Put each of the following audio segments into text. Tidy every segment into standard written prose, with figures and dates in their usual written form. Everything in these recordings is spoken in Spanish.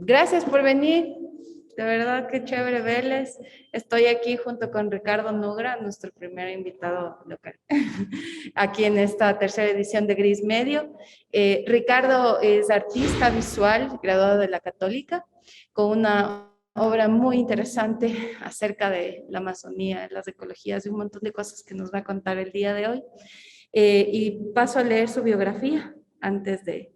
Gracias por venir. De verdad, qué chévere verles. Estoy aquí junto con Ricardo Nugra, nuestro primer invitado local, aquí en esta tercera edición de Gris Medio. Ricardo es artista visual, graduado de la Católica, con una obra muy interesante acerca de la Amazonía, las ecologías y un montón de cosas que nos va a contar el día de hoy. Y paso a leer su biografía antes de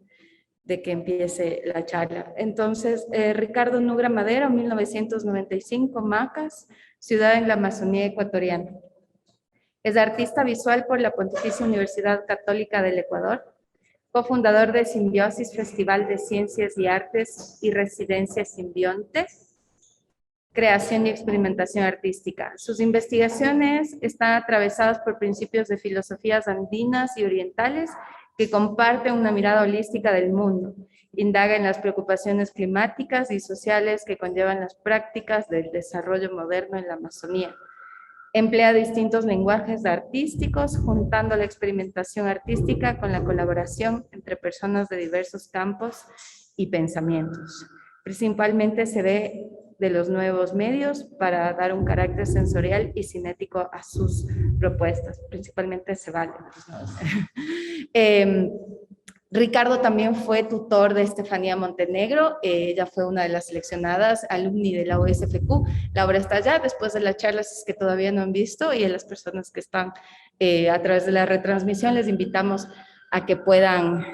que empiece la charla. Entonces, Ricardo Nugra Madero, 1995, Macas, ciudad en la Amazonía ecuatoriana. Es artista visual por la Pontificia Universidad Católica del Ecuador, cofundador de Simbiosis, Festival de Ciencias y Artes y Residencia Simbionte, creación y experimentación artística. Sus investigaciones están atravesadas por principios de filosofías andinas y orientales que comparten una mirada holística del mundo. Indaga en las preocupaciones climáticas y sociales que conllevan las prácticas del desarrollo moderno en la Amazonía. Emplea distintos lenguajes artísticos, juntando la experimentación artística con la colaboración entre personas de diversos campos y pensamientos. Principalmente se ve de los nuevos medios para dar un carácter sensorial y cinético a sus propuestas. Principalmente se vale. Ricardo también fue tutor de Estefanía Montenegro, ella fue una de las seleccionadas, alumni de la USFQ. La obra está allá, después de las charlas que todavía no han visto, y a las personas que están a través de la retransmisión les invitamos a que puedan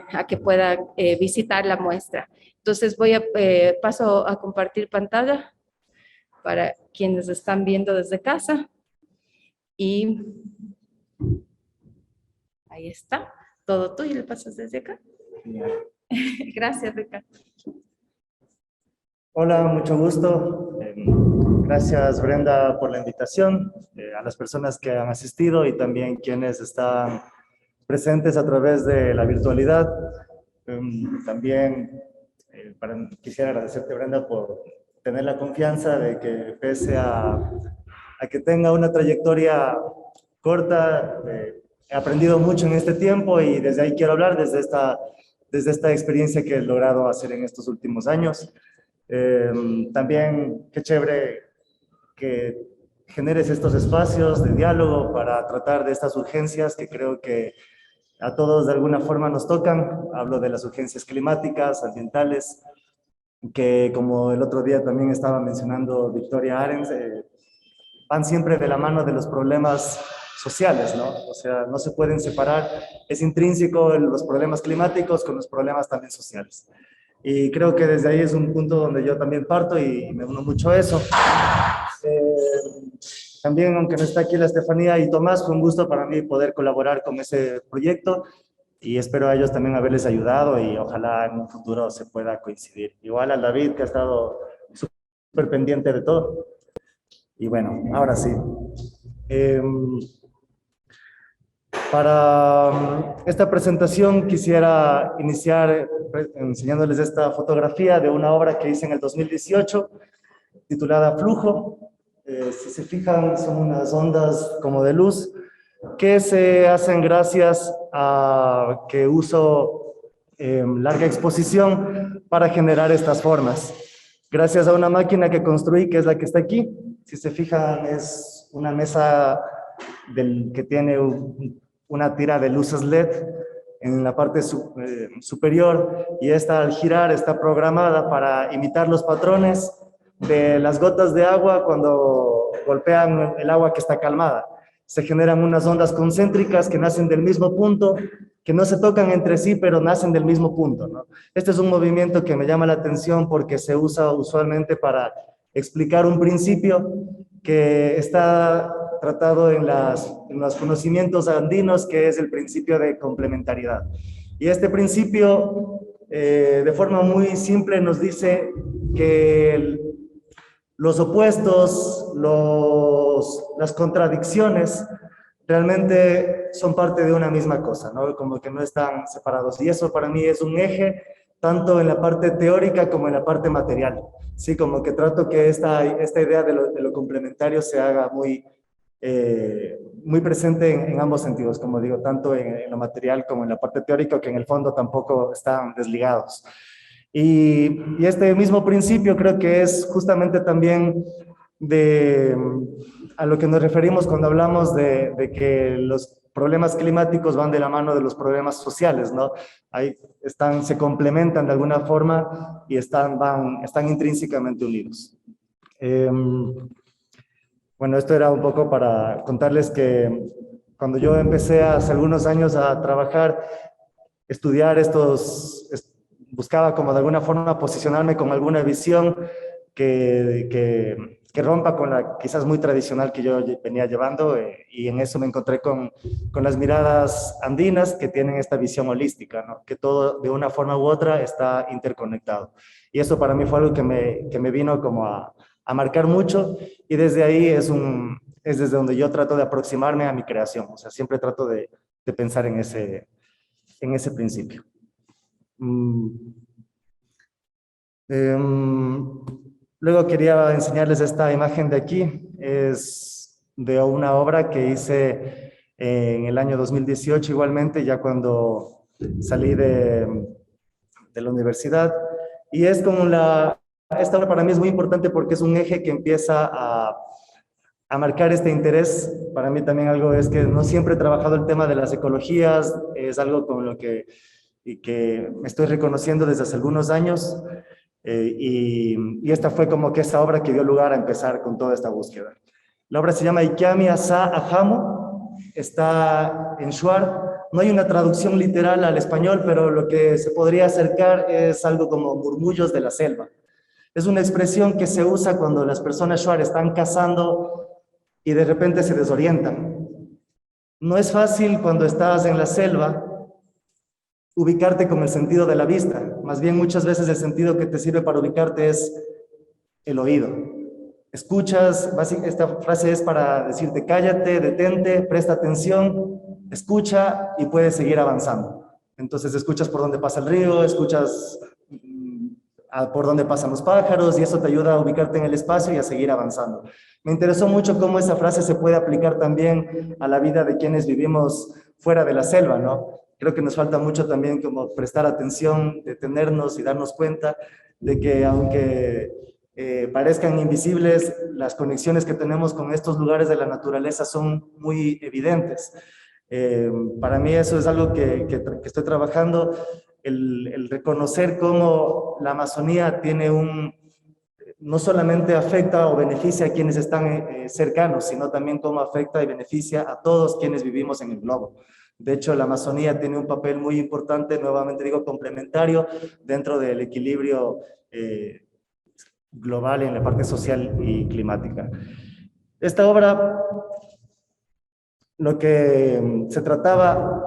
visitar la muestra. Entonces paso a compartir pantalla para quienes están viendo desde casa. Y ahí está, todo tuyo, le pasas desde acá. Gracias, Ricardo. Hola, mucho gusto. Gracias, Brenda, por la invitación, a las personas que han asistido y también quienes están presentes a través de la virtualidad. También quisiera agradecerte, Brenda, por tener la confianza de que pese a que tenga una trayectoria corta, he aprendido mucho en este tiempo y desde ahí quiero hablar, desde esta experiencia que he logrado hacer en estos últimos años. También qué chévere que generes estos espacios de diálogo para tratar de estas urgencias que creo que a todos de alguna forma nos tocan. Hablo de las urgencias climáticas, ambientales, que como el otro día también estaba mencionando Victoria Arens, van siempre de la mano de los problemas sociales, ¿no? O sea, no se pueden separar, es intrínseco los problemas climáticos con los problemas también sociales. Y creo que desde ahí es un punto donde yo también parto y me uno mucho a eso. También, aunque no está aquí la Estefanía y Tomás, fue un gusto para mí poder colaborar con ese proyecto y espero a ellos también haberles ayudado y ojalá en un futuro se pueda coincidir. Igual a David, que ha estado súper pendiente de todo. Y bueno, ahora sí. Para esta presentación quisiera iniciar enseñándoles esta fotografía de una obra que hice en el 2018 titulada Flujo. Si se fijan, son unas ondas como de luz que se hacen gracias a que uso larga exposición para generar estas formas. Gracias a una máquina que construí, que es la que está aquí. Si se fijan, es una mesa que tiene una tira de luces LED en la parte superior, y esta al girar está programada para imitar los patrones de las gotas de agua cuando golpean el agua que está calmada. Se generan unas ondas concéntricas que nacen del mismo punto, que no se tocan entre sí, pero nacen del mismo punto, ¿no? Este es un movimiento que me llama la atención porque se usa usualmente para explicar un principio que está tratado en los conocimientos andinos, que es el principio de complementariedad. Y este principio, de forma muy simple, nos dice que los opuestos, las contradicciones, realmente son parte de una misma cosa, ¿no? Como que no están separados. Y eso para mí es un eje, tanto en la parte teórica como en la parte material. Sí, como que trato que esta idea de lo complementario se haga muy presente en ambos sentidos, como digo, tanto en lo material como en la parte teórica, que en el fondo tampoco están desligados. Y este mismo principio creo que es justamente también a lo que nos referimos cuando hablamos de que los problemas climáticos van de la mano de los problemas sociales, ¿no? Ahí se complementan de alguna forma y están intrínsecamente unidos. Bueno, esto era un poco para contarles que cuando yo empecé hace algunos años a trabajar, estudiar buscaba como de alguna forma posicionarme con alguna visión que rompa con la quizás muy tradicional que yo venía llevando, y en eso me encontré con las miradas andinas que tienen esta visión holística, ¿no? Que todo de una forma u otra está interconectado. Y eso para mí fue algo que me vino como a marcar mucho, y desde ahí es desde donde yo trato de aproximarme a mi creación. O sea, siempre trato de pensar en ese principio. Luego quería enseñarles esta imagen de aquí. Es de una obra que hice en el año 2018, igualmente, ya cuando salí de la universidad. Y es como esta obra para mí es muy importante porque es un eje que empieza a marcar este interés. Para mí también algo es que no siempre he trabajado el tema de las ecologías, es algo con lo que me estoy reconociendo desde hace algunos años, y esta fue como que esa obra que dio lugar a empezar con toda esta búsqueda. La obra se llama Ikiami Asa Ahamo, está en Shuar. No hay una traducción literal al español, pero lo que se podría acercar es algo como murmullos de la selva. Es una expresión que se usa cuando las personas Shuar están cazando y de repente se desorientan. No es fácil cuando estás en la selva ubicarte con el sentido de la vista. Más bien muchas veces el sentido que te sirve para ubicarte es el oído. Escuchas, esta frase es para decirte cállate, detente, presta atención, escucha y puedes seguir avanzando. Entonces escuchas por dónde pasa el río, escuchas por dónde pasan los pájaros, y eso te ayuda a ubicarte en el espacio y a seguir avanzando. Me interesó mucho cómo esa frase se puede aplicar también a la vida de quienes vivimos fuera de la selva, ¿no? Creo que nos falta mucho también como prestar atención, detenernos y darnos cuenta de que aunque parezcan invisibles, las conexiones que tenemos con estos lugares de la naturaleza son muy evidentes. Para mí eso es algo que estoy trabajando, el reconocer cómo la Amazonía tiene no solamente afecta o beneficia a quienes están cercanos, sino también cómo afecta y beneficia a todos quienes vivimos en el globo. De hecho, la Amazonía tiene un papel muy importante, nuevamente digo, complementario dentro del equilibrio global en la parte social y climática. Esta obra, lo que se trataba,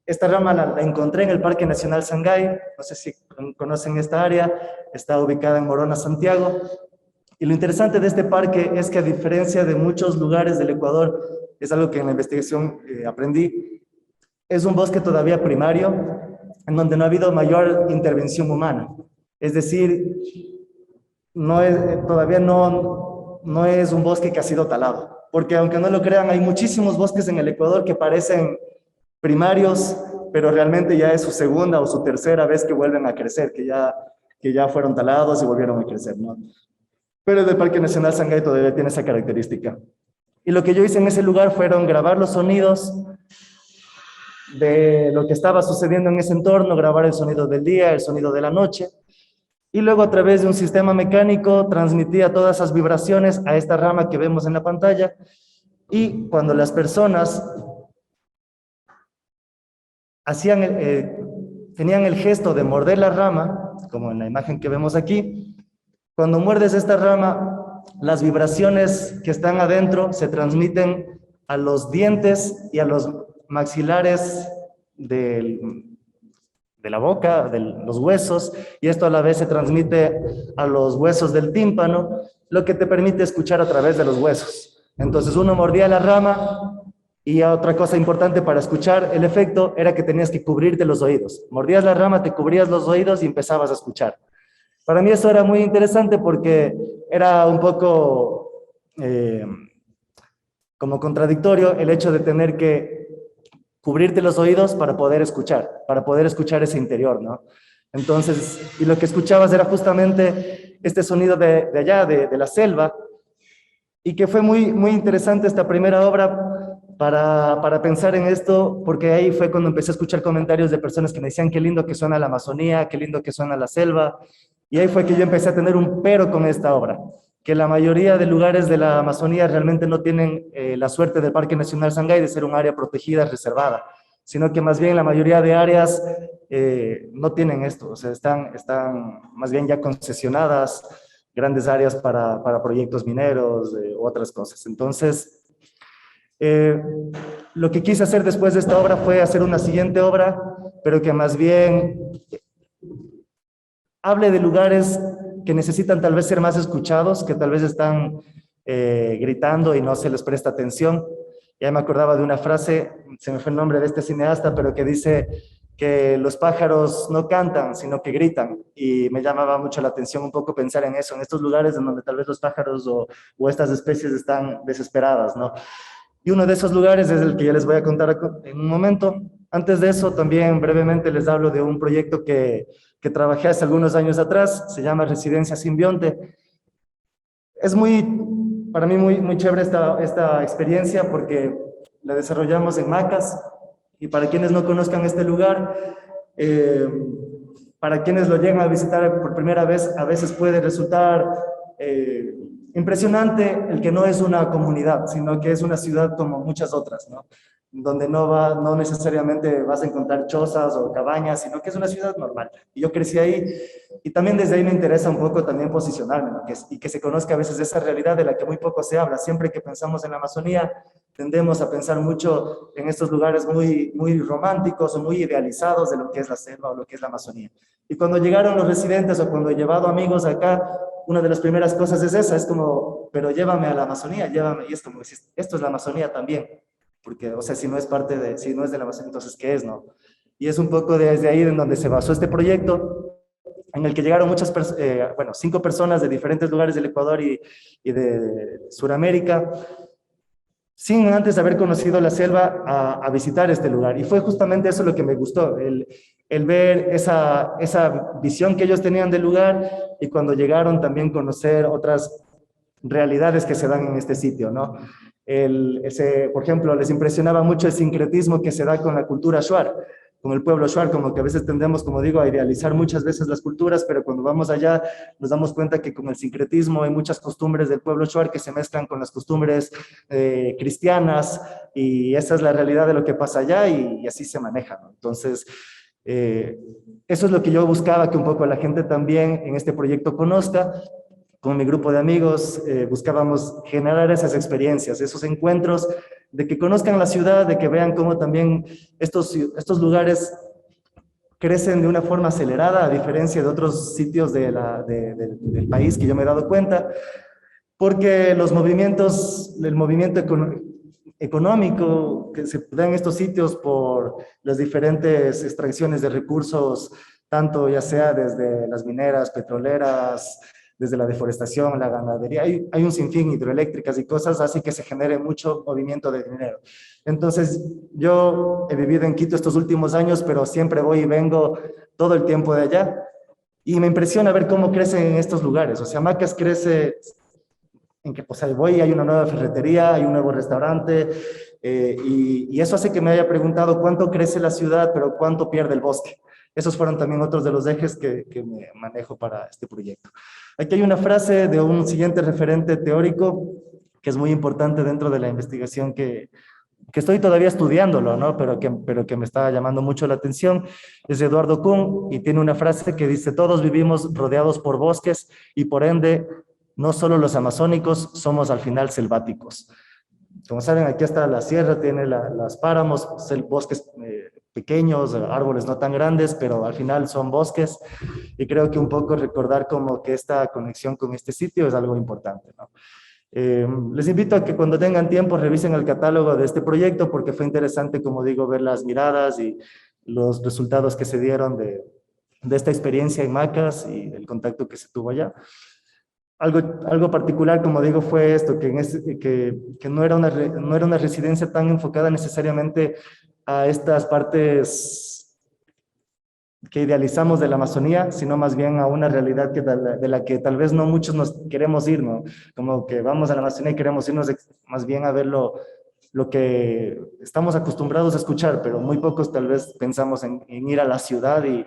esta rama la encontré en el Parque Nacional Sangay, no sé si conocen esta área, está ubicada en Morona, Santiago, y lo interesante de este parque es que, a diferencia de muchos lugares del Ecuador, es algo que en la investigación aprendí, es un bosque todavía primario, en donde no ha habido mayor intervención humana. Es decir, todavía no es un bosque que ha sido talado, porque aunque no lo crean, hay muchísimos bosques en el Ecuador que parecen primarios, pero realmente ya es su segunda o su tercera vez que vuelven a crecer, que ya fueron talados y volvieron a crecer, ¿no? Pero el Parque Nacional Sangay todavía tiene esa característica. Y lo que yo hice en ese lugar fueron grabar los sonidos de lo que estaba sucediendo en ese entorno, grabar el sonido del día, el sonido de la noche, y luego a través de un sistema mecánico transmitía todas esas vibraciones a esta rama que vemos en la pantalla, y cuando las personas tenían el gesto de morder la rama, como en la imagen que vemos aquí, cuando muerdes esta rama, las vibraciones que están adentro se transmiten a los dientes y a los maxilares de la boca, de los huesos, y esto a la vez se transmite a los huesos del tímpano, lo que te permite escuchar a través de los huesos. Entonces uno mordía la rama, y otra cosa importante para escuchar el efecto era que tenías que cubrirte los oídos. Mordías la rama, te cubrías los oídos y empezabas a escuchar. Para mí eso era muy interesante porque era un poco como contradictorio el hecho de tener que cubrirte los oídos para poder escuchar ese interior, ¿no? Entonces, y lo que escuchabas era justamente este sonido de allá, de la selva, y que fue muy interesante esta primera obra para pensar en esto, porque ahí fue cuando empecé a escuchar comentarios de personas que me decían qué lindo que suena la Amazonía, qué lindo que suena la selva, y ahí fue que yo empecé a tener un pero con esta obra, que la mayoría de lugares de la Amazonía realmente no tienen la suerte del Parque Nacional Sangay de ser un área protegida, reservada, sino que más bien la mayoría de áreas no tienen esto, o sea, están más bien ya concesionadas, grandes áreas para proyectos mineros u otras cosas. Entonces, eh, lo que quise hacer después de esta obra fue hacer una siguiente obra, pero que más bien hable de lugares que necesitan tal vez ser más escuchados, que tal vez están gritando y no se les presta atención. Ya me acordaba de una frase, se me fue el nombre de este cineasta, pero que dice que los pájaros no cantan, sino que gritan. Y me llamaba mucho la atención un poco pensar en eso, en estos lugares en donde tal vez los pájaros o estas especies están desesperadas, ¿no? Y uno de esos lugares es el que ya les voy a contar en un momento. Antes de eso, también brevemente les hablo de un proyecto que trabajé hace algunos años atrás, se llama Residencia Simbionte. Es para mí muy chévere esta experiencia porque la desarrollamos en Macas, y para quienes no conozcan este lugar, eh, para quienes lo llegan a visitar por primera vez, a veces puede resultar eh, impresionante el que no es una comunidad, sino que es una ciudad como muchas otras, ¿no? Donde no necesariamente vas a encontrar chozas o cabañas, sino que es una ciudad normal. Y yo crecí ahí, y también desde ahí me interesa un poco también posicionarme, ¿no? Y que se conozca a veces esa realidad de la que muy poco se habla. Siempre que pensamos en la Amazonía, tendemos a pensar mucho en estos lugares muy románticos o muy idealizados de lo que es la selva o lo que es la Amazonía. Y cuando llegaron los residentes o cuando he llevado amigos acá, una de las primeras cosas es esa, es como, pero llévame a la Amazonía, llévame, y es como, esto es la Amazonía también, porque, o sea, si no es de la Amazonía, entonces, ¿qué es, no? Y es un poco desde ahí en donde se basó este proyecto, en el que llegaron bueno, 5 personas de diferentes lugares del Ecuador y de Sudamérica, sin antes haber conocido la selva, a visitar este lugar. Y fue justamente eso lo que me gustó, el ver esa visión que ellos tenían del lugar, y cuando llegaron también conocer otras realidades que se dan en este sitio, ¿no? Por ejemplo, les impresionaba mucho el sincretismo que se da con la cultura Shuar, con el pueblo Shuar, como que a veces tendemos, como digo, a idealizar muchas veces las culturas, pero cuando vamos allá nos damos cuenta que con el sincretismo hay muchas costumbres del pueblo Shuar que se mezclan con las costumbres cristianas, y esa es la realidad de lo que pasa allá, y así se maneja, ¿no? Entonces, eso es lo que yo buscaba que un poco la gente también en este proyecto conozca. Con mi grupo de amigos buscábamos generar esas experiencias, esos encuentros, de que conozcan la ciudad, de que vean cómo también estos lugares crecen de una forma acelerada, a diferencia de otros sitios del país que yo me he dado cuenta, porque el movimiento económico que se da en estos sitios por las diferentes extracciones de recursos, tanto ya sea desde las mineras, petroleras, desde la deforestación, la ganadería, hay un sinfín, hidroeléctricas y cosas, así que se genere mucho movimiento de dinero. Entonces, yo he vivido en Quito estos últimos años, pero siempre voy y vengo todo el tiempo de allá, y me impresiona ver cómo crecen en estos lugares. O sea, Macas crece en que, pues ahí voy, hay una nueva ferretería, hay un nuevo restaurante, y eso hace que me haya preguntado cuánto crece la ciudad, pero cuánto pierde el bosque. Esos fueron también otros de los ejes que me manejo para este proyecto. Aquí hay una frase de un siguiente referente teórico que es muy importante dentro de la investigación que estoy todavía estudiándolo, ¿no? Pero que me está llamando mucho la atención. Es de Eduardo Kuhn, y tiene una frase que dice: todos vivimos rodeados por bosques, y por ende, no solo los amazónicos somos al final selváticos. Como saben, aquí está la sierra, tiene las páramos, bosques pequeños, árboles no tan grandes, pero al final son bosques, y creo que un poco recordar como que esta conexión con este sitio es algo importante, ¿no? Les invito a que cuando tengan tiempo revisen el catálogo de este proyecto, porque fue interesante, como digo, ver las miradas y los resultados que se dieron de esta experiencia en Macas y el contacto que se tuvo allá. Algo particular, como digo, fue esto, que no era una residencia tan enfocada necesariamente a estas partes que idealizamos de la Amazonía, sino más bien a una realidad de la que tal vez no muchos nos queremos ir, ¿no? Como que vamos a la Amazonía y queremos irnos más bien a ver lo que estamos acostumbrados a escuchar, pero muy pocos tal vez pensamos en ir a la ciudad y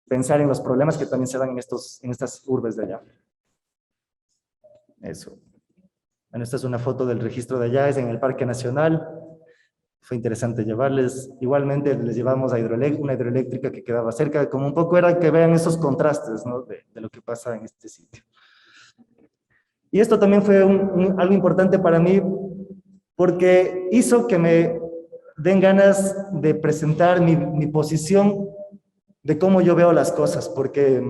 pensar en los problemas que también se dan en estas urbes de allá. Eso. Bueno, esta es una foto del registro de allá, es en el Parque Nacional. Fue interesante llevarles. Igualmente les llevamos a una hidroeléctrica que quedaba cerca, como un poco era que vean esos contrastes, ¿no? de lo que pasa en este sitio. Y esto también fue algo importante para mí, porque hizo que me den ganas de presentar mi posición de cómo yo veo las cosas, porque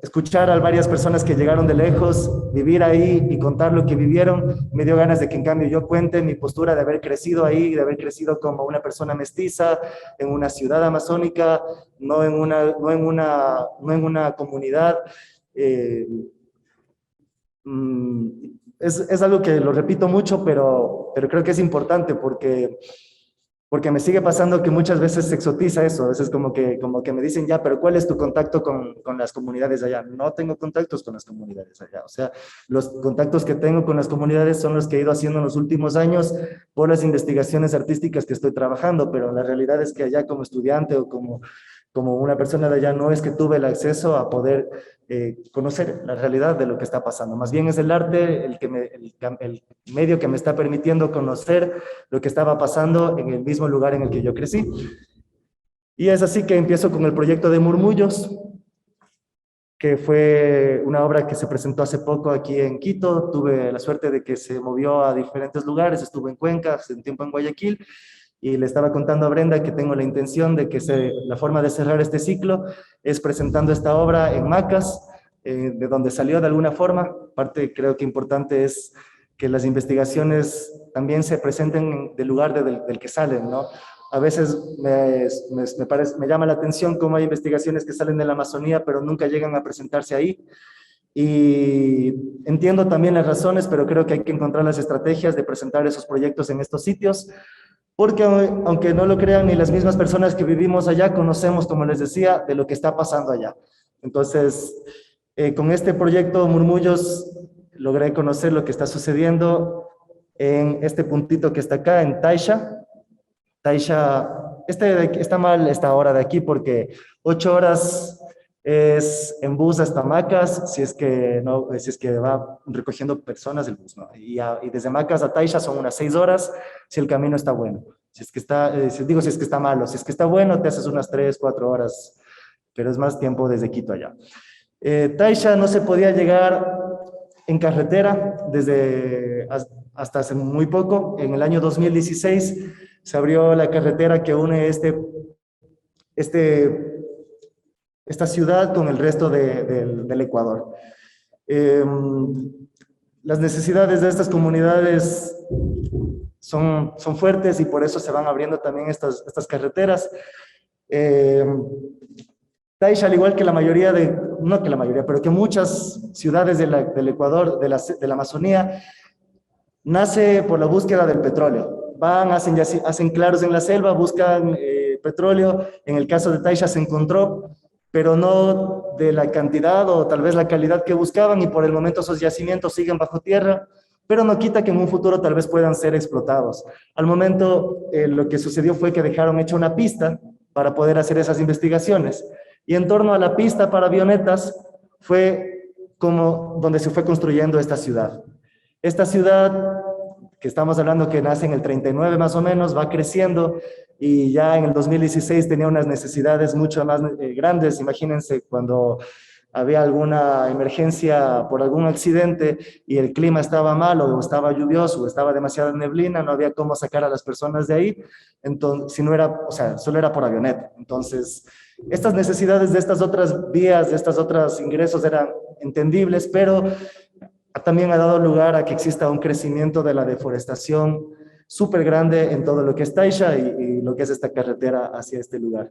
escuchar a varias personas que llegaron de lejos, vivir ahí y contar lo que vivieron, me dio ganas de que en cambio yo cuente mi postura de haber crecido ahí, de haber crecido como una persona mestiza en una ciudad amazónica, no en una comunidad. Es algo que lo repito mucho, pero creo que es importante porque me sigue pasando que muchas veces se exotiza eso, a veces como que me dicen, ya, pero ¿cuál es tu contacto con las comunidades allá? No tengo contactos con las comunidades allá, o sea, los contactos que tengo con las comunidades son los que he ido haciendo en los últimos años por las investigaciones artísticas que estoy trabajando, pero la realidad es que allá como estudiante o como una persona de allá no es que tuve el acceso a poder conocer la realidad de lo que está pasando. Más bien es el arte el medio que me está permitiendo conocer lo que estaba pasando en el mismo lugar en el que yo crecí. Y es así que empiezo con el proyecto de Murmullos, que fue una obra que se presentó hace poco aquí en Quito. Tuve la suerte de que se movió a diferentes lugares, estuve en Cuenca, hace un tiempo en Guayaquil, y le estaba contando a Brenda que tengo la intención de que la forma de cerrar este ciclo es presentando esta obra en Macas, de donde salió de alguna forma. Parte creo que importante es que las investigaciones también se presenten del lugar del que salen, ¿no? A veces me llama la atención cómo hay investigaciones que salen de la Amazonía, pero nunca llegan a presentarse ahí. Y entiendo también las razones, pero creo que hay que encontrar las estrategias de presentar esos proyectos en estos sitios, porque aunque no lo crean, ni las mismas personas que vivimos allá conocemos, como les decía, de lo que está pasando allá. Entonces, con este proyecto Murmullos logré conocer lo que está sucediendo en este puntito que está acá, en Taisha. Taisha, está mal esta hora de aquí porque 8 horas es en bus hasta Macas, si es que va recogiendo personas el bus, ¿no? Y desde Macas a Taisha son unas 6 horas, si el camino está bueno. Si es que está malo, si es que está bueno, te haces unas 3, 4 horas, pero es más tiempo desde Quito allá. Taisha no se podía llegar en carretera hasta hace muy poco. En el año 2016 se abrió la carretera que une esta ciudad con el resto del Ecuador. Las necesidades de estas comunidades son fuertes y por eso se van abriendo también estas carreteras. Taisha, al igual que la mayoría no que la mayoría, pero que muchas ciudades del Ecuador, de la Amazonía, nace por la búsqueda del petróleo. Hacen claros en la selva, buscan petróleo. En el caso de Taisha se encontró, pero no de la cantidad o tal vez la calidad que buscaban, y por el momento esos yacimientos siguen bajo tierra, pero no quita que en un futuro tal vez puedan ser explotados. Al momento, lo que sucedió fue que dejaron hecha una pista para poder hacer esas investigaciones. Y en torno a la pista para avionetas fue como donde se fue construyendo esta ciudad. Esta ciudad, que estamos hablando que nace en el 39 más o menos, va creciendo y ya en el 2016 tenía unas necesidades mucho más grandes. Imagínense cuando había alguna emergencia por algún accidente y el clima estaba malo o estaba lluvioso o estaba demasiada neblina, no había cómo sacar a las personas de ahí, entonces, si no era, o sea, solo era por avioneta. Entonces, estas necesidades de estas otras vías, de estos otros ingresos eran entendibles, pero también ha dado lugar a que exista un crecimiento de la deforestación súper grande en todo lo que es Taisha y lo que es esta carretera hacia este lugar.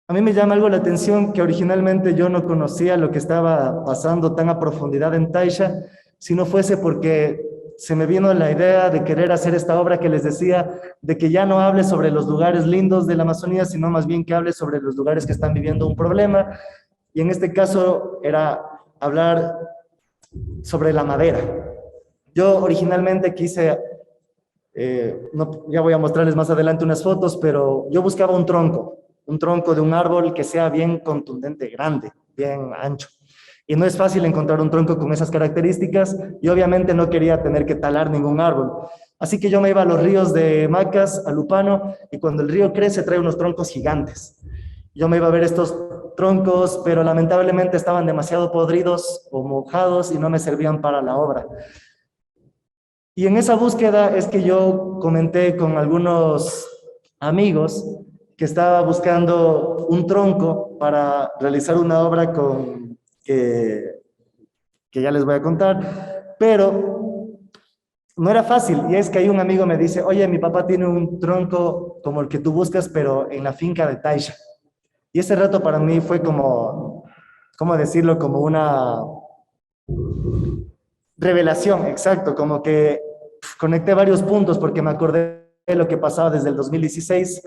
A mí me llama algo la atención que originalmente yo no conocía lo que estaba pasando tan a profundidad en Taisha, si no fuese porque se me vino la idea de querer hacer esta obra que les decía, de que ya no hable sobre los lugares lindos de la Amazonía, sino más bien que hable sobre los lugares que están viviendo un problema. Y en este caso era hablar sobre la madera. Yo originalmente quise, ya voy a mostrarles más adelante unas fotos, pero yo buscaba un tronco de un árbol que sea bien contundente, grande, bien ancho. Y no es fácil encontrar un tronco con esas características y obviamente no quería tener que talar ningún árbol. Así que yo me iba a los ríos de Macas, a Lupano, y cuando el río crece trae unos troncos gigantes. Yo me iba a ver estos troncos, pero lamentablemente estaban demasiado podridos o mojados y no me servían para la obra. Y en esa búsqueda es que yo comenté con algunos amigos que estaba buscando un tronco para realizar una obra que ya les voy a contar, pero no era fácil. Y es que ahí un amigo me dice, oye, mi papá tiene un tronco como el que tú buscas, pero en la finca de Taisha. Y ese rato para mí fue como, ¿cómo decirlo? Como una revelación, exacto, como que conecté varios puntos porque me acordé de lo que pasaba desde el 2016.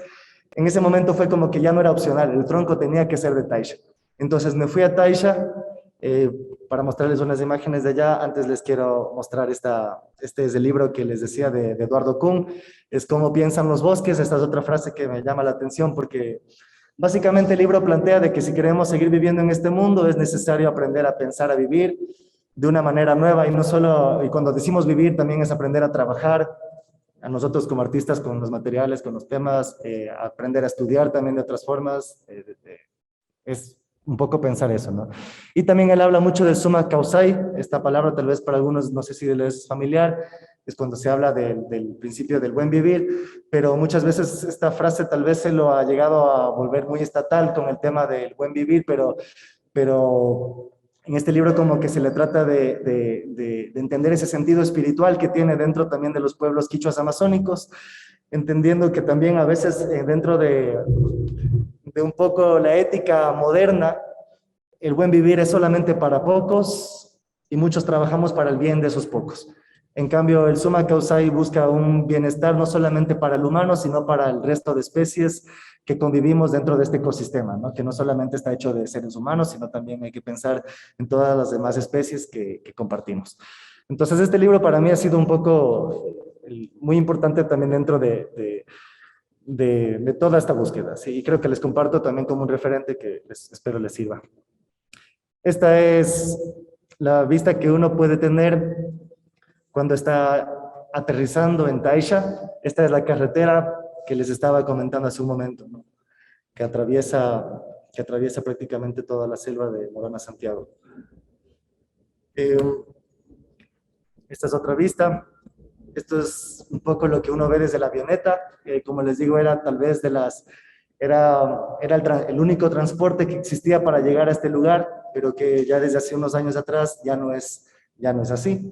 En ese momento fue como que ya no era opcional, el tronco tenía que ser de Taisha. Entonces me fui a Taisha para mostrarles unas imágenes de allá. Antes les quiero mostrar este es el libro que les decía de Eduardo Kuhn, es Cómo piensan los bosques. Esta es otra frase que me llama la atención porque básicamente el libro plantea de que si queremos seguir viviendo en este mundo es necesario aprender a pensar, a vivir de una manera nueva y no solo, y cuando decimos vivir también es aprender a trabajar, a nosotros como artistas con los materiales, con los temas, aprender a estudiar también de otras formas, es un poco pensar eso, ¿no? Y también él habla mucho del summa causai, esta palabra tal vez para algunos no sé si les es familiar, es cuando se habla del principio del buen vivir, pero muchas veces esta frase tal vez se lo ha llegado a volver muy estatal con el tema del buen vivir, pero en este libro como que se le trata de entender ese sentido espiritual que tiene dentro también de los pueblos quichuas amazónicos, entendiendo que también a veces dentro de un poco la ética moderna, el buen vivir es solamente para pocos y muchos trabajamos para el bien de esos pocos. En cambio, el Summa Causai busca un bienestar no solamente para el humano, sino para el resto de especies que convivimos dentro de este ecosistema, ¿no? Que no solamente está hecho de seres humanos, sino también hay que pensar en todas las demás especies que compartimos. Entonces, este libro para mí ha sido un poco muy importante también dentro de toda esta búsqueda, ¿sí? Y creo que les comparto también como un referente que espero les sirva. Esta es la vista que uno puede tener cuando está aterrizando en Taisha. Esta es la carretera que les estaba comentando hace un momento, ¿no? que atraviesa prácticamente toda la selva de Morona, Santiago. Esta es otra vista. Esto es un poco lo que uno ve desde la avioneta. Como les digo, era tal vez era el único transporte que existía para llegar a este lugar, pero que ya desde hace unos años atrás ya no es así.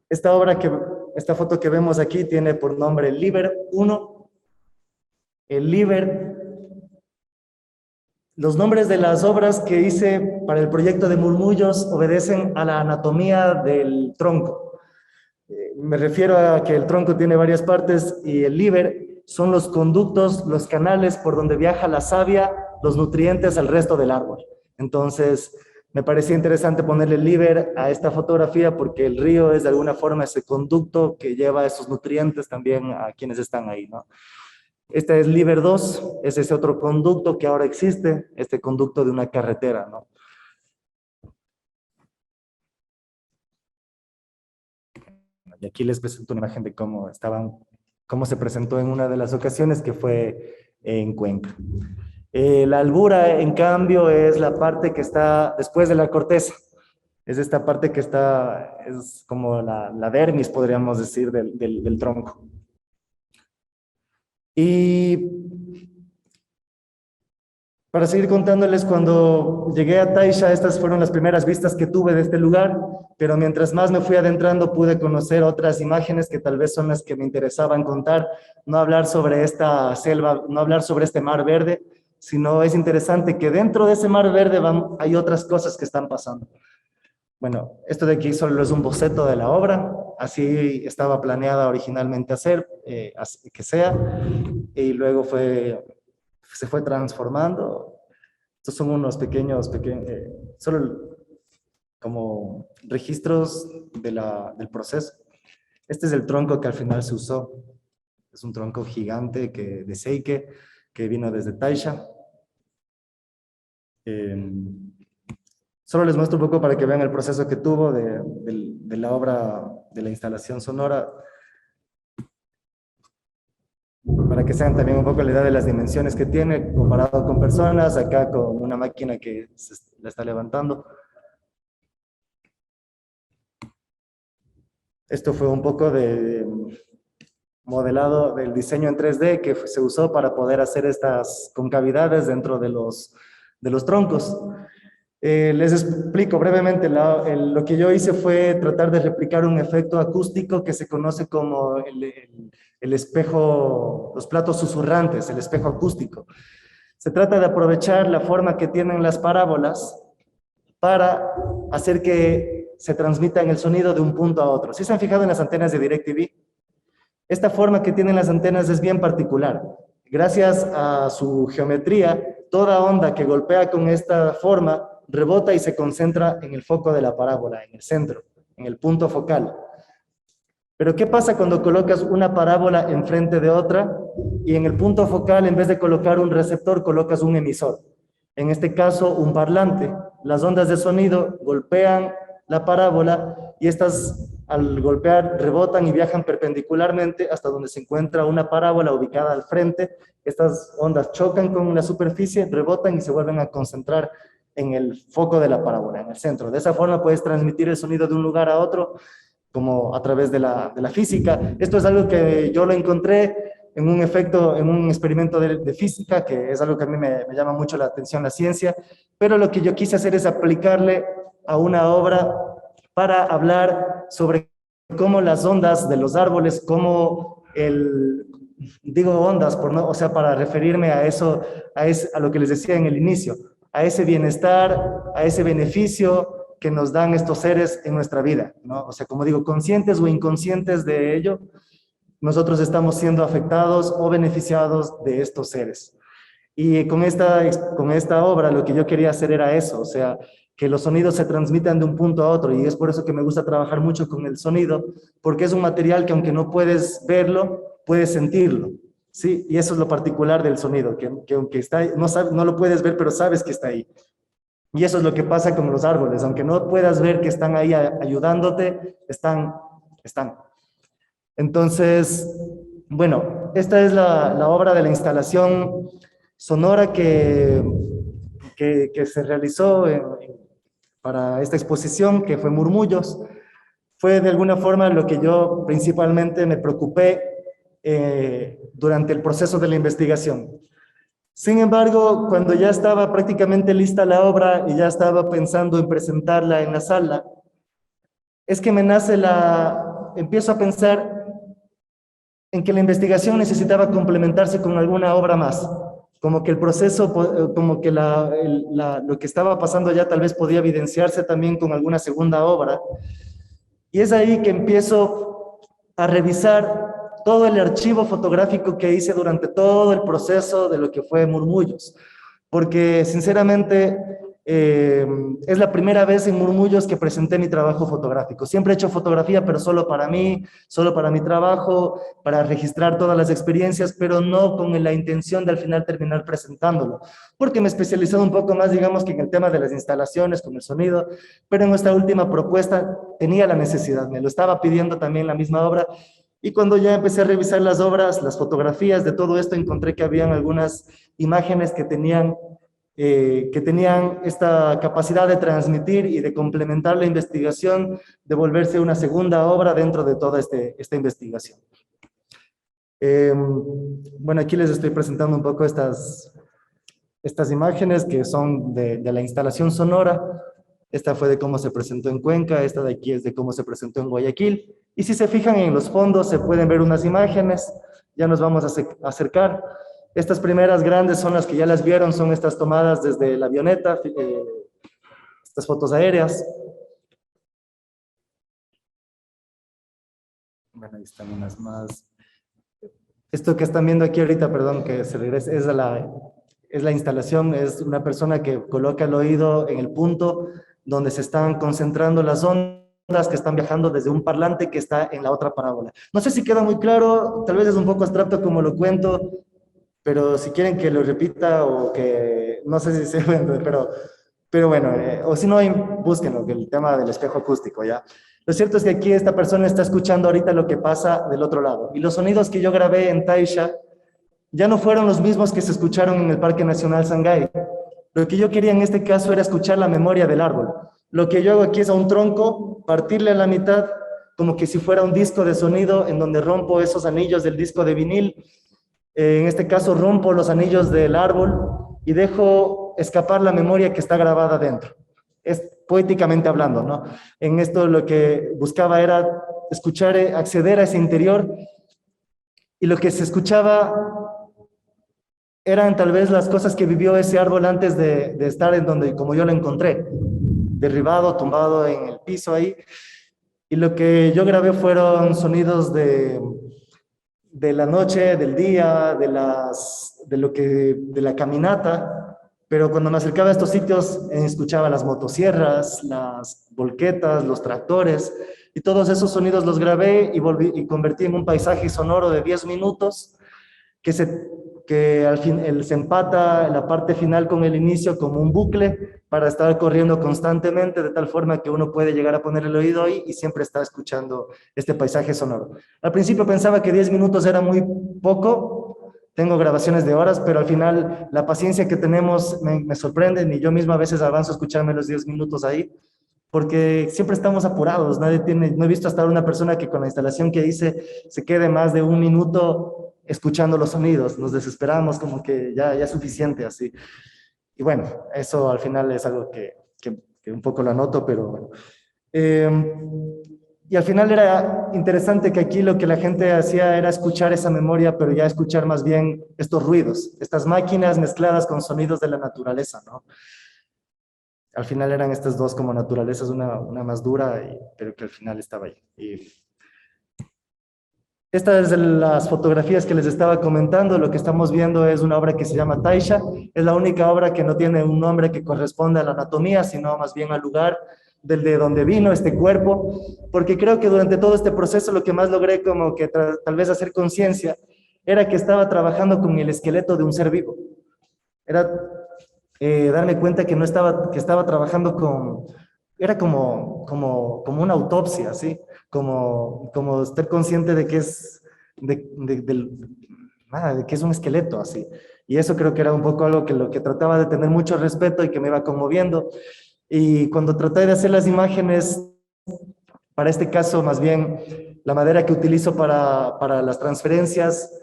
Esta foto que vemos aquí tiene por nombre Liber 1. El Liber, los nombres de las obras que hice para el proyecto de Murmullos obedecen a la anatomía del tronco. Me refiero a que el tronco tiene varias partes y el Liber son los conductos, los canales por donde viaja la savia, los nutrientes al resto del árbol. Entonces, me parecía interesante ponerle Liber a esta fotografía porque el río es de alguna forma ese conducto que lleva esos nutrientes también a quienes están ahí, ¿no? Esta es Liber 2, es ese otro conducto que ahora existe, este conducto de una carretera, ¿no? Y aquí les presento una imagen de cómo se presentó en una de las ocasiones que fue en Cuenca. La albura, en cambio, es la parte que está después de la corteza. Es esta parte que es como la dermis, podríamos decir, del tronco. Y para seguir contándoles, cuando llegué a Taisha, estas fueron las primeras vistas que tuve de este lugar, pero mientras más me fui adentrando pude conocer otras imágenes que tal vez son las que me interesaban contar, no hablar sobre esta selva, no hablar sobre este mar verde, sino es interesante que dentro de ese mar verde hay otras cosas que están pasando. Bueno, esto de aquí solo es un boceto de la obra, así estaba planeada originalmente hacer, que sea, y luego se fue transformando. Estos son unos solo como registros del proceso. Este es el tronco que al final se usó. Es un tronco gigante de Seike, que vino desde Taisha. Solo les muestro un poco para que vean el proceso que tuvo de la obra, de la instalación sonora, para que sean también un poco la idea de las dimensiones que tiene comparado con personas, acá con una máquina que la está levantando. Esto fue un poco de modelado del diseño en 3D que se usó para poder hacer estas concavidades dentro de los troncos. Les explico brevemente, lo que yo hice fue tratar de replicar un efecto acústico que se conoce como el espejo, los platos susurrantes, el espejo acústico. Se trata de aprovechar la forma que tienen las parábolas para hacer que se transmitan el sonido de un punto a otro. ¿Sí se han fijado en las antenas de DirecTV? Esta forma que tienen las antenas es bien particular. Gracias a su geometría, toda onda que golpea con esta forma rebota y se concentra en el foco de la parábola, en el centro, en el punto focal. Pero ¿qué pasa cuando colocas una parábola enfrente de otra y en el punto focal, en vez de colocar un receptor, colocas un emisor? En este caso, un parlante. Las ondas de sonido golpean la parábola y estas, al golpear, rebotan y viajan perpendicularmente hasta donde se encuentra una parábola ubicada al frente. Estas ondas chocan con la superficie, rebotan y se vuelven a concentrar en el foco de la parábola, en el centro. De esa forma puedes transmitir el sonido de un lugar a otro, como a través de la física. Esto es algo que yo lo encontré en un experimento de física, que es algo que a mí me llama mucho la atención, la ciencia, pero lo que yo quise hacer es aplicarle a una obra para hablar sobre cómo las ondas de los árboles, digo ondas, o sea, para referirme a eso, a lo que les decía en el inicio, a ese bienestar, a ese beneficio que nos dan estos seres en nuestra vida, ¿no? O sea, como digo, conscientes o inconscientes de ello, nosotros estamos siendo afectados o beneficiados de estos seres. Y con esta obra lo que yo quería hacer era eso, o sea, que los sonidos se transmitan de un punto a otro, y es por eso que me gusta trabajar mucho con el sonido, porque es un material que aunque no puedes verlo, puedes sentirlo, ¿sí? Y eso es lo particular del sonido, que aunque está ahí, no lo puedes ver, pero sabes que está ahí. Y eso es lo que pasa con los árboles, aunque no puedas ver que están ahí ayudándote, están. Entonces, bueno, esta es la obra de la instalación sonora que se realizó para esta exposición, que fue Murmullos. Fue de alguna forma lo que yo principalmente me preocupé durante el proceso de la investigación. Sin embargo, cuando ya estaba prácticamente lista la obra y ya estaba pensando en presentarla en la sala, es que empiezo a pensar en que la investigación necesitaba complementarse con alguna obra más, como que el proceso, como que lo que estaba pasando ya tal vez podía evidenciarse también con alguna segunda obra. Y es ahí que empiezo a revisar todo el archivo fotográfico que hice durante todo el proceso de lo que fue Murmullos, porque sinceramente es la primera vez en Murmullos que presenté mi trabajo fotográfico. Siempre he hecho fotografía, pero solo para mí, solo para mi trabajo, para registrar todas las experiencias, pero no con la intención de al final terminar presentándolo, porque me he especializado un poco más, digamos, que en el tema de las instalaciones, con el sonido, pero en esta última propuesta tenía la necesidad, me lo estaba pidiendo también la misma obra. Y cuando ya empecé a revisar las obras, las fotografías de todo esto, encontré que habían algunas imágenes que tenían esta capacidad de transmitir y de complementar la investigación, de volverse una segunda obra dentro de toda esta investigación. Bueno, aquí les estoy presentando un poco estas imágenes que son de la instalación sonora. Esta fue de cómo se presentó en Cuenca, esta de aquí es de cómo se presentó en Guayaquil. Y si se fijan en los fondos se pueden ver unas imágenes, ya nos vamos a acercar. Estas primeras grandes son las que ya las vieron, son estas tomadas desde la avioneta, estas fotos aéreas. Bueno, ahí están unas más. Esto que están viendo aquí ahorita, perdón, que se regrese, es la instalación, es una persona que coloca el oído en el punto donde se están concentrando las ondas que están viajando desde un parlante que está en la otra parábola. No sé si queda muy claro, tal vez es un poco abstracto como lo cuento, pero si quieren que lo repita o que, no sé si se ven, pero bueno, o si no, búsquenlo, que el tema del espejo acústico, ¿ya? Lo cierto es que aquí esta persona está escuchando ahorita lo que pasa del otro lado. Y los sonidos que yo grabé en Taisha ya no fueron los mismos que se escucharon en el Parque Nacional Sangay. Lo que yo quería en este caso era escuchar la memoria del árbol. Lo que yo hago aquí es a un tronco, partirle a la mitad, como que si fuera un disco de sonido en donde rompo esos anillos del disco de vinil. En este caso rompo los anillos del árbol y dejo escapar la memoria que está grabada dentro. Es poéticamente hablando, ¿no? En esto lo que buscaba era escuchar, acceder a ese interior, y lo que se escuchaba eran tal vez las cosas que vivió ese árbol antes de estar en donde, como yo lo encontré, derribado, tumbado en el piso ahí. Y lo que yo grabé fueron sonidos de la noche, del día, de la caminata, pero cuando me acercaba a estos sitios escuchaba las motosierras, las volquetas, los tractores, y todos esos sonidos los grabé y convertí en un paisaje sonoro de 10 minutos que al fin se empata la parte final con el inicio como un bucle para estar corriendo constantemente, de tal forma que uno puede llegar a poner el oído ahí y siempre está escuchando este paisaje sonoro. Al principio pensaba que 10 minutos era muy poco, tengo grabaciones de horas, pero al final la paciencia que tenemos me sorprende, y yo mismo a veces avanzo a escucharme los 10 minutos ahí, porque siempre estamos apurados, no he visto hasta ahora una persona que con la instalación que hice se quede más de un minuto escuchando los sonidos, nos desesperamos como que ya es suficiente así. Y bueno, eso al final es algo que un poco lo anoto, pero bueno. Y al final era interesante que aquí lo que la gente hacía era escuchar esa memoria, pero ya escuchar más bien estos ruidos, estas máquinas mezcladas con sonidos de la naturaleza, ¿no? Al final eran estas dos como naturalezas, una más dura, pero que al final estaba ahí. Y estas es las fotografías que les estaba comentando. Lo que estamos viendo es una obra que se llama Taisha. Es la única obra que no tiene un nombre que corresponde a la anatomía, sino más bien al lugar de donde vino este cuerpo, porque creo que durante todo este proceso lo que más logré como que tal vez hacer conciencia era que estaba trabajando con el esqueleto de un ser vivo. Era darme cuenta que no estaba, que estaba trabajando era como una autopsia, ¿sí? Como estar consciente de que es, de que es un esqueleto, así. Y eso creo que era un poco algo que lo que trataba de tener mucho respeto y que me iba conmoviendo. Y cuando traté de hacer las imágenes, para este caso, más bien, la madera que utilizo para las transferencias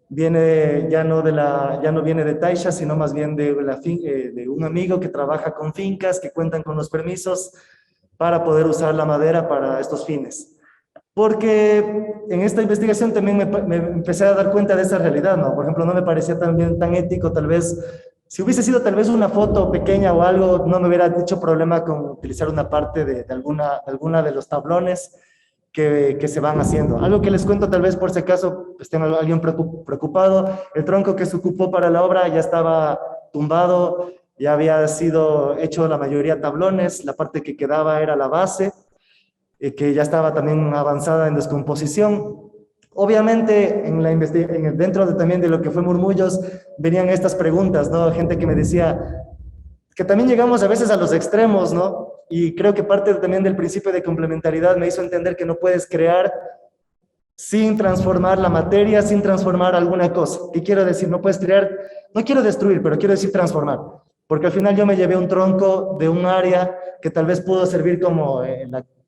viene ya no viene de Taisha, sino más bien de un amigo que trabaja con fincas que cuentan con los permisos para poder usar la madera para estos fines. Porque en esta investigación también me empecé a dar cuenta de esa realidad, ¿no? Por ejemplo, no me parecía tan ético, tal vez, si hubiese sido tal vez una foto pequeña o algo, no me hubiera hecho problema con utilizar una parte de alguna de los tablones que se van haciendo. Algo que les cuento tal vez por si acaso esté alguien preocupado, el tronco que se ocupó para la obra ya estaba tumbado, ya había sido hecho la mayoría tablones, la parte que quedaba era la base, que ya estaba también avanzada en descomposición. Obviamente, dentro también de lo que fue Murmullos, venían estas preguntas, ¿no? Gente que me decía, que también llegamos a veces a los extremos, ¿no? Y creo que parte también del principio de complementariedad me hizo entender que no puedes crear sin transformar la materia, sin transformar alguna cosa. ¿Qué quiero decir? No puedes crear, no quiero destruir, pero quiero decir transformar. Porque al final yo me llevé un tronco de un área que tal vez pudo servir como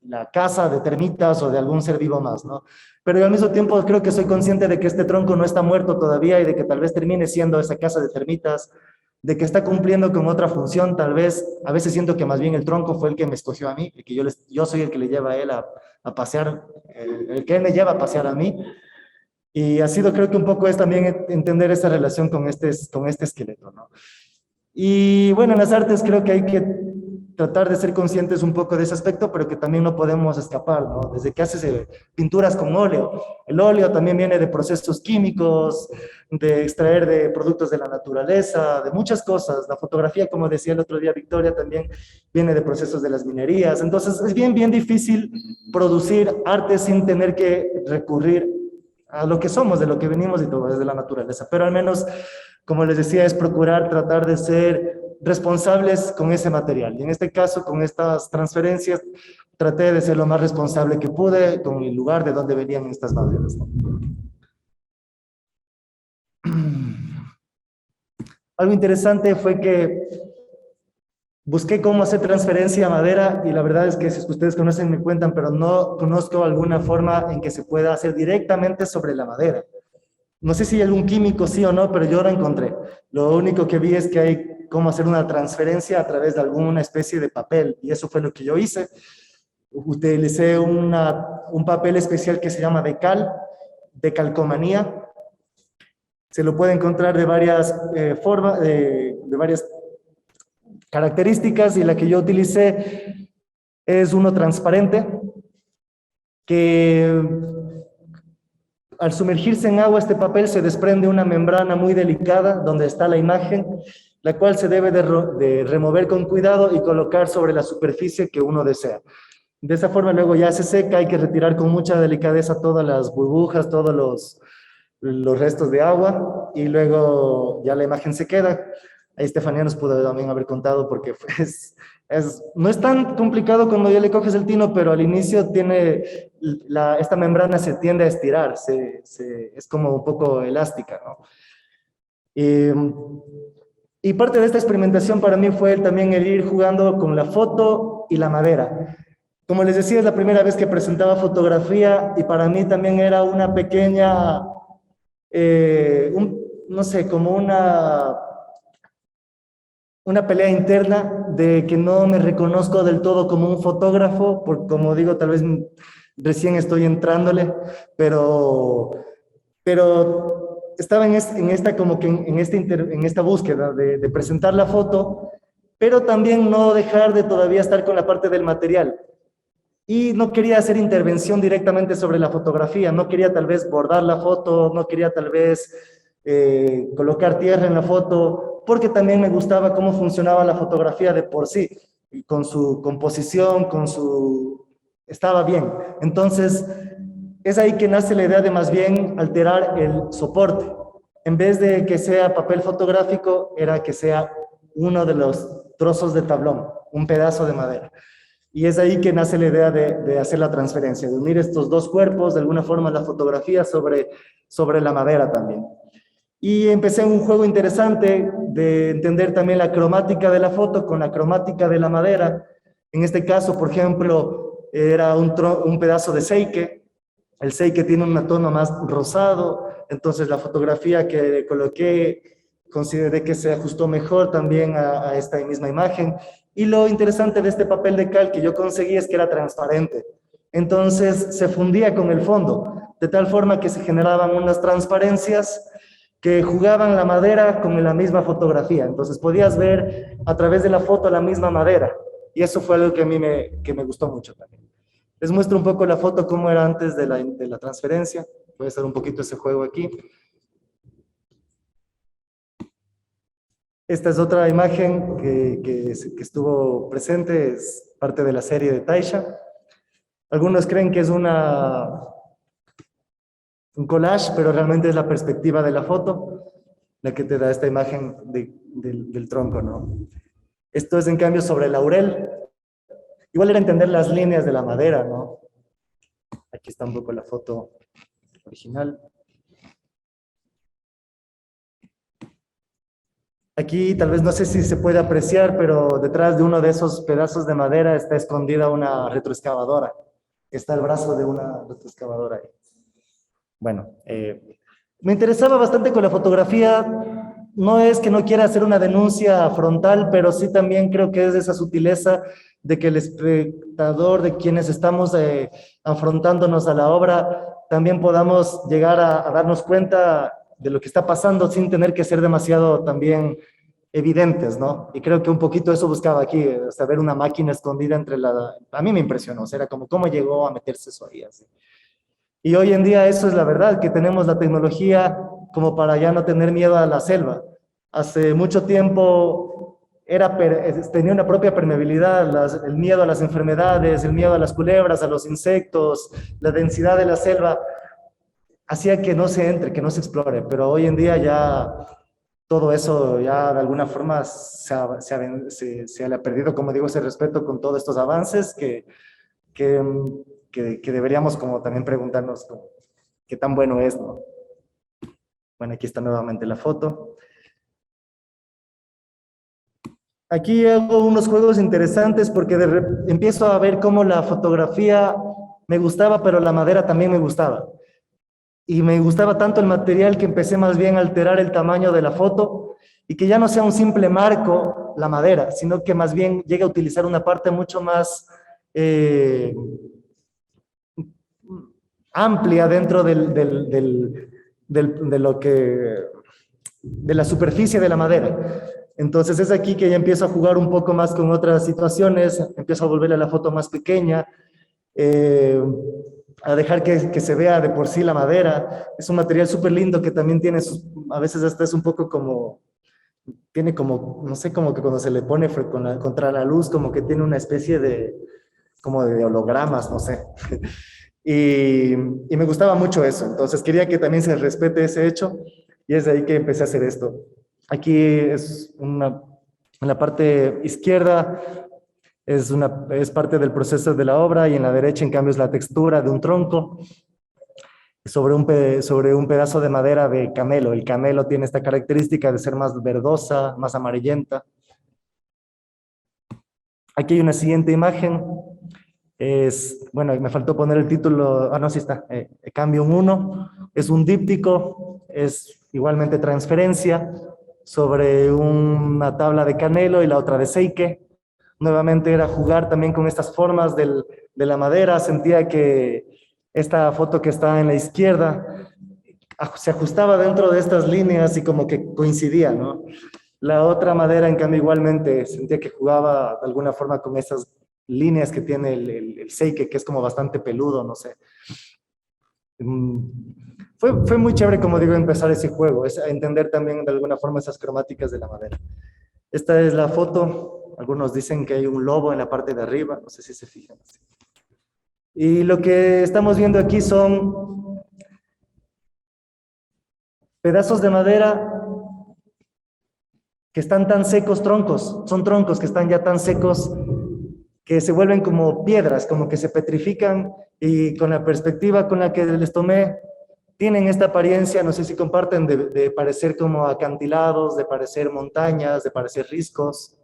la casa de termitas o de algún ser vivo más, ¿no? Pero yo al mismo tiempo creo que soy consciente de que este tronco no está muerto todavía y de que tal vez termine siendo esa casa de termitas, de que está cumpliendo con otra función, tal vez, a veces siento que más bien el tronco fue el que me escogió a mí, y que yo soy el que le lleva a él a pasear, el que él me lleva a pasear a mí, y ha sido creo que un poco es también entender esa relación con este esqueleto, ¿no? Y bueno, en las artes creo que hay que tratar de ser conscientes un poco de ese aspecto, pero que también no podemos escapar, ¿no? Desde que haces pinturas con óleo. El óleo también viene de procesos químicos, de extraer de productos de la naturaleza, de muchas cosas. La fotografía, como decía el otro día Victoria, también viene de procesos de las minerías. Entonces, es bien difícil producir arte sin tener que recurrir a lo que somos, de lo que venimos y todo, desde la naturaleza. Pero al menos, como les decía, es procurar tratar de ser responsables con ese material. Y en este caso, con estas transferencias, traté de ser lo más responsable que pude con el lugar de donde venían estas maderas, ¿no? Algo interesante fue que busqué cómo hacer transferencia a madera y la verdad es que si ustedes conocen me cuentan, pero no conozco alguna forma en que se pueda hacer directamente sobre la madera. No sé si hay algún químico sí o no, pero yo lo encontré. Lo único que vi es que hay cómo hacer una transferencia a través de alguna especie de papel y eso fue lo que yo hice. Utilicé un papel especial que se llama de calcomanía. Se lo puede encontrar de varias formas, de varias características y la que yo utilicé es uno transparente que al sumergirse en agua este papel se desprende una membrana muy delicada donde está la imagen, la cual se debe de remover con cuidado y colocar sobre la superficie que uno desea. De esa forma luego ya se seca, hay que retirar con mucha delicadeza todas las burbujas, todos los restos de agua y luego ya la imagen se queda. Ahí Estefanía nos pudo también haber contado porque no es tan complicado cuando ya le coges el tino, pero al inicio esta membrana se tiende a estirar, es como un poco elástica, ¿no? Y parte de esta experimentación para mí fue también el ir jugando con la foto y la madera. Como les decía, es la primera vez que presentaba fotografía y para mí también era una pequeña, no sé, como una pelea interna de que no me reconozco del todo como un fotógrafo, porque como digo, tal vez recién estoy entrándole, pero estaba en esta como que en esta búsqueda de presentar la foto, pero también no dejar de todavía estar con la parte del material. Y no quería hacer intervención directamente sobre la fotografía, no quería tal vez bordar la foto, no quería tal vez colocar tierra en la foto, porque también me gustaba cómo funcionaba la fotografía de por sí, y con su composición, estaba bien. Entonces, es ahí que nace la idea de más bien alterar el soporte. En vez de que sea papel fotográfico, era que sea uno de los trozos de tablón, un pedazo de madera. Y es ahí que nace la idea de hacer la transferencia, de unir estos dos cuerpos, de alguna forma la fotografía sobre la madera también. Y empecé un juego interesante de entender también la cromática de la foto con la cromática de la madera. En este caso, por ejemplo, era un pedazo de seike. El seike tiene un tono más rosado, entonces la fotografía que coloqué consideré que se ajustó mejor también a esta misma imagen. Y lo interesante de este papel de cal que yo conseguí es que era transparente. Entonces se fundía con el fondo, de tal forma que se generaban unas transparencias que jugaban la madera con la misma fotografía. Entonces podías ver a través de la foto la misma madera. Y eso fue algo que a mí me gustó mucho también. Les muestro un poco la foto, cómo era antes de la transferencia. Voy a hacer un poquito ese juego aquí. Esta es otra imagen que estuvo presente, es parte de la serie de Taisha. Algunos creen que es un collage, pero realmente es la perspectiva de la foto la que te da esta imagen del tronco, ¿no? Esto es en cambio sobre el laurel. Igual era entender las líneas de la madera, ¿no? Aquí está un poco la foto original. Aquí tal vez no sé si se puede apreciar, pero detrás de uno de esos pedazos de madera está escondida una retroexcavadora. Está el brazo de una retroexcavadora ahí. Bueno, me interesaba bastante con la fotografía. No es que no quiera hacer una denuncia frontal, pero sí también creo que es esa sutileza de que el espectador, de quienes estamos afrontándonos a la obra, también podamos llegar a darnos cuenta de lo que está pasando sin tener que ser demasiado también evidentes, ¿no? Y creo que un poquito eso buscaba aquí, saber una máquina escondida entre la... A mí me impresionó, o sea, era como cómo llegó a meterse eso ahí, así. Y hoy en día eso es la verdad, que tenemos la tecnología como para ya no tener miedo a la selva. Hace mucho tiempo tenía una propia permeabilidad, el miedo a las enfermedades, el miedo a las culebras, a los insectos, la densidad de la selva, hacía que no se entre, que no se explore, pero hoy en día ya todo eso ya de alguna forma se le ha perdido, como digo, ese respeto con todos estos avances que, que deberíamos como también preguntarnos como, qué tan bueno es, ¿no? Bueno, aquí está nuevamente la foto. Aquí hago unos juegos interesantes porque empiezo a ver cómo la fotografía me gustaba, pero la madera también me gustaba. Y me gustaba tanto el material que empecé más bien a alterar el tamaño de la foto y que ya no sea un simple marco, la madera, sino que más bien llegue a utilizar una parte mucho más amplia dentro de lo que, de la superficie de la madera. Entonces es aquí que ya empiezo a jugar un poco más con otras situaciones, empiezo a volverle la foto más pequeña, eh, a dejar que se vea de por sí la madera. Es un material súper lindo que también tiene, a veces hasta es un poco como, tiene como, no sé, como que cuando se le pone contra la luz, como que tiene una especie de, como de hologramas, no sé. Y me gustaba mucho eso, entonces quería que también se respete ese hecho y es de ahí que empecé a hacer esto. Aquí es en la parte izquierda es parte del proceso de la obra y en la derecha en cambio es la textura de un tronco sobre un pedazo de madera de camelo. El camelo tiene esta característica de ser más verdosa, más amarillenta. Aquí hay una siguiente imagen. Bueno, me faltó poner el título, no, sí está, cambio 1, es un díptico, es igualmente transferencia sobre una tabla de canelo y la otra de seike. Nuevamente era jugar también con estas formas de la madera, sentía que esta foto que está en la izquierda se ajustaba dentro de estas líneas y como que coincidía, ¿no? La otra madera, en cambio, igualmente sentía que jugaba de alguna forma con esas líneas que tiene el seike, que es como bastante peludo, no sé. Fue muy chévere, como digo, empezar ese juego, es entender también de alguna forma esas cromáticas de la madera. Esta es la foto, algunos dicen que hay un lobo en la parte de arriba, no sé si se fijan. Y lo que estamos viendo aquí son pedazos de madera que están tan secos, troncos, son troncos que están ya tan secos que se vuelven como piedras, como que se petrifican y con la perspectiva con la que les tomé, tienen esta apariencia, no sé si comparten, de parecer como acantilados, de parecer montañas, de parecer riscos,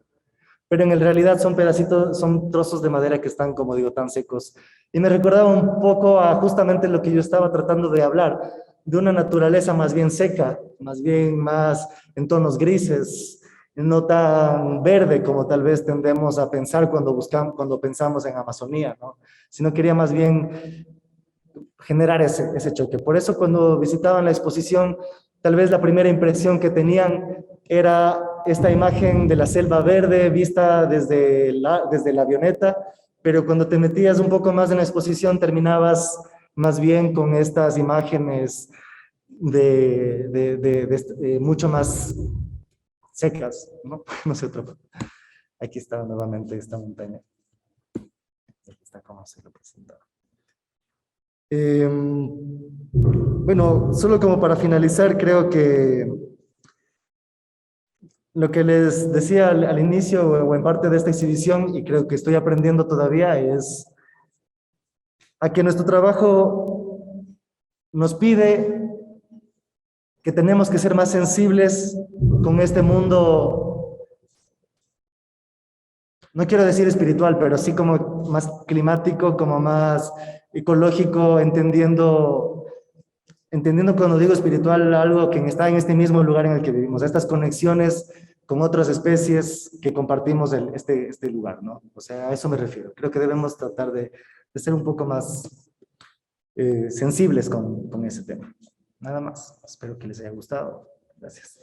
pero en realidad son pedacitos, son trozos de madera que están, como digo, tan secos. Y me recordaba un poco a justamente lo que yo estaba tratando de hablar, de una naturaleza más bien seca, más bien más en tonos grises, no tan verde como tal vez tendemos a pensar cuando pensamos en Amazonía, ¿no? Sino quería más bien generar ese choque. Por eso cuando visitaban la exposición, tal vez la primera impresión que tenían era esta imagen de la selva verde vista desde la avioneta, pero cuando te metías un poco más en la exposición terminabas más bien con estas imágenes mucho más secas, ¿no? No sé otra. Aquí está nuevamente esta montaña. Aquí está cómo se representa. Bueno, solo como para finalizar, creo que lo que les decía al inicio o en parte de esta exhibición, y creo que estoy aprendiendo todavía, es a que nuestro trabajo nos pide que tenemos que ser más sensibles con este mundo, no quiero decir espiritual, pero sí como más climático, como más ecológico, entendiendo cuando digo espiritual algo que está en este mismo lugar en el que vivimos, estas conexiones con otras especies que compartimos este lugar, ¿no? O sea, a eso me refiero. Creo que debemos tratar de ser un poco más sensibles con ese tema. Nada más. Espero que les haya gustado. Gracias.